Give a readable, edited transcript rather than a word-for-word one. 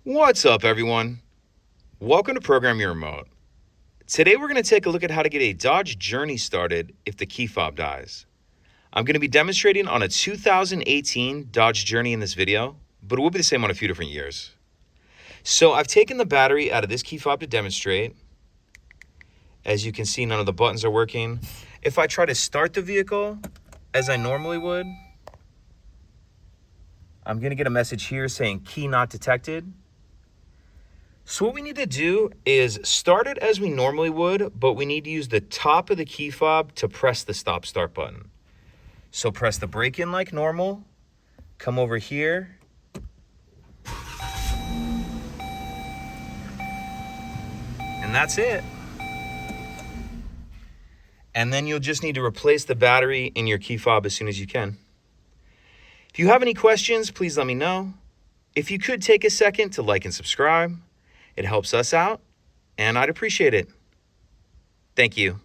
What's up, everyone? Welcome to Program Your Remote. Today we're going to take a look at how to get a Dodge Journey started if the key fob dies. I'm going to be demonstrating on a 2018 Dodge Journey in this video, but it will be the same on a few different years. So I've taken the battery out of this key fob to demonstrate. As you can see, none of the buttons are working. If I try to start the vehicle as I normally would, I'm going to get a message here saying key not detected. So what we need to do is start it as we normally would, but we need to use the top of the key fob to press the stop start button. So press the brake in like normal, come over here, and that's it. And then you'll just need to replace the battery in your key fob as soon as you can. If you have any questions, please let me know. If you could take a second to like and subscribe, it helps us out, and I'd appreciate it. Thank you.